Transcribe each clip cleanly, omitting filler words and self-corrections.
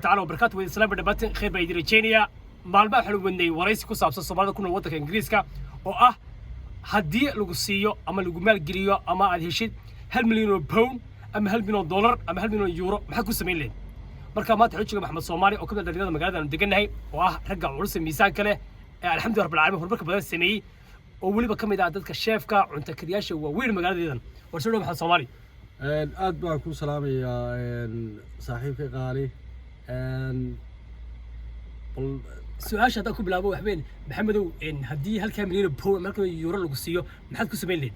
تعالوا بركات والسلام بدبات خير بيدي رجينيا maalmaha xal wadnay waraysi ku saabsan Soomaalida ku nool waddanka Ingiriiska oo ah haddii lagu siiyo ama lagu maalgeliyo ama aad heshid 1 milyan oo pound ama 1 milyan oo dollar ama 1 milyan oo euro maxaa ku sameyn leeyahay marka maanta xujiga Maxamed Soomaali oo ka mid ah dhalinyarada magaalada aan deganahay oo ah ragga culus miisaanka leh ee alxamdulillah rabbil caalamiin horumarka badan sameeyay oo waliba ka mid ah dadka chefka cunto kariyaasha waaweyn magaaladeedan warsoo Maxamed Soomaali aad baan ku salaamayaa saaxiibkay qaali سؤال شاطر كوب لابو وحبين محمدو إن هدي هل كمليون بون مركب يورو لوجسيو محد كوسبين لين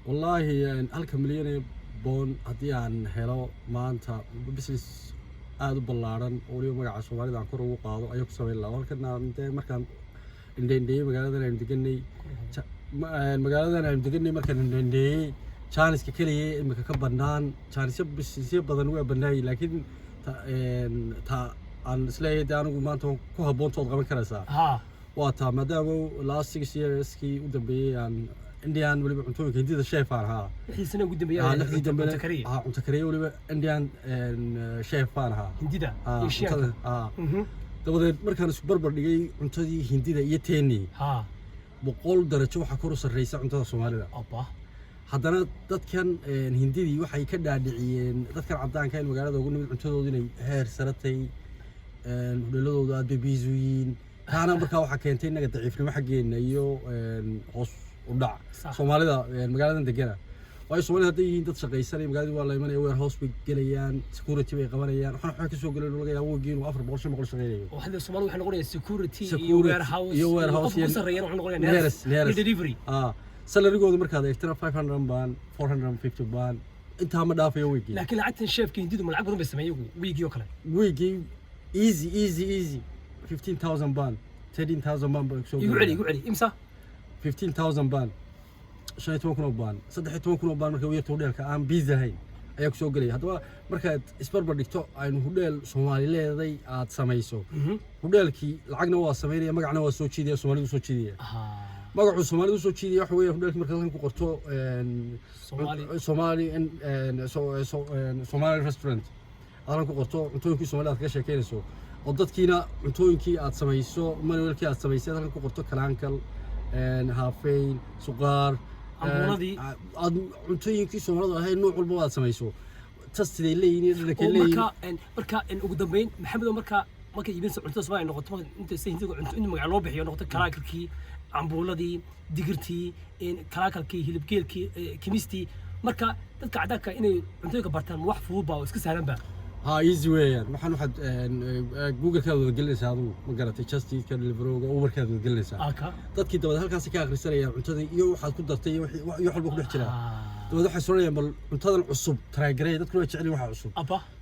والله هل كمليون بون هدي عن هلا ما أنت بس هذا بلارن واليوم مع الصومالي عن كرو قاضو أيوك سوي الله ولكن أنت مركب إندي مقالة أنا مدقني مقالة أنا مدقني مركب إندي شانس ككلي مككب بنان شانس بس بدنوع بناي لكن تا aan isleeyahay anigu maanta ku haboontood qaban karaysaa waa taa maadaama last 6 yearskii u dambeeyay aan Indian waliba cuntooyinka hindida chef aan ahaa xiisana ugu dambeeyay cunto kariye waliba Indian chef aan ahaa hindida dabadeed markaan isku barbar dhigay cuntadii hindida iyo teeni 100 darajo waxa kor u sarreeyay cuntada Soomaalida haddana dadkan hindidii waxay ka dhaadhiciyeen dadkan cadaanka in magaalada ugu nimid cuntadoodu inay heer saratay ودلودو aad bay biisuyin kaana markaa waxa keentay inaga daciifnimo xageena iyo hoos u dhac Soomaalida magaalada degana way Soomaalida haday yihiin dad shaqaysanay magaalada waa la imanay warehouse bay galayaan security bay qabanayaan waxaan ka soo galay laga yaabo wajiin 4 boqol shaqaynayo waxa Soomaalida waxa noqonaya security iyo warehouse iyo sareeyaan waxa noqonaya delivery salarigooda markaad eegtana 500 baan 450 baan inta ma dhaafayo weegi laakiin lacagtan chefki hindidu ma lacag badan bay sameeyay weegi oo kale weegi easy 15,000 baan 13,000 baan soo يقعد امسا 15,000 baan 15,000 baan 13,000 baan marka weerto hudheelka aan biisa hayn ayaa ku soo galay hadaba markaad isbarbar dhigto aynu hudheel Soomaaliyeeday aad samayso hudheelkii lacagna waa sameeyay magacna waa soo jiiday Soomaalidu soo jiiday magacu Soomaalidu soo jiiday waxa weeye hudheelkii markaad ku qorto Somali restaurant aan ku qorto cuntooyinkii Soomaalida ka sheekeynayso oo dadkiina cuntooyinkii aad samayso manuelkii aad samaysay halkan ku qorto kalaankal haafeyn suqaar aad cuntooyinkii Soomaalida ahay nooc walba aad samayso tastiday leeyihiin dadka leeyihiin marka ugu dambeyn maxamed marka iibinaysa cuntada Soomaaliya noqoto inta sayniga cunto in magac loo bixiyo noqoto kalaakalkii cambuuladii digirtii kalaakalkii hilibgeelkii kimistii marka dadka cadaadka inay cuntooyinka bartaan wax fudud baa iska sahlan baa easy way waxaan waxaad Google ka wada gelinaysaa adigu ma garatay Just Eat ka Deliveroo Uber ka wada gelinaysaa dadkii dabada halkaas ka akhrisanayaan cuntada iyo waxaad ku dartay iyo walba ku dhex jira dabada waxay soonayaan bal cuntadan cusub try gareey dadku way jecel waxa cusub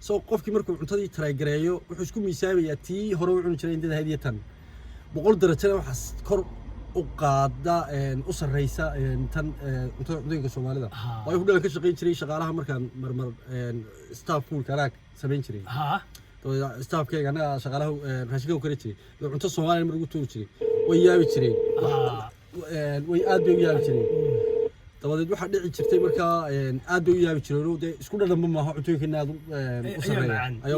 soo qofkii markuu cuntadii try gareeyo wuxuu isku miisaabayaa tii hore u cuni jiray indada hadiyatan 100 darajada waxa kor u qaada u sarreysa tan cuntooyinka Soomaalida way hudheelka ka shaqeyn jiray shaqaalaha markaan marmar staff pool karaag sameyn jiray staff keega anaga shaqaalaha raashinka u kari jiray cunto Soomaaliya mar ugu tuuri jiray way yaabi jireen way aad bay u yaabi jireen dabadeed waxa dhici jirtay markaa aad bay u yaabi jireen oo isku dhadhanba maaha cuntooyinka aad u sameeyay ayo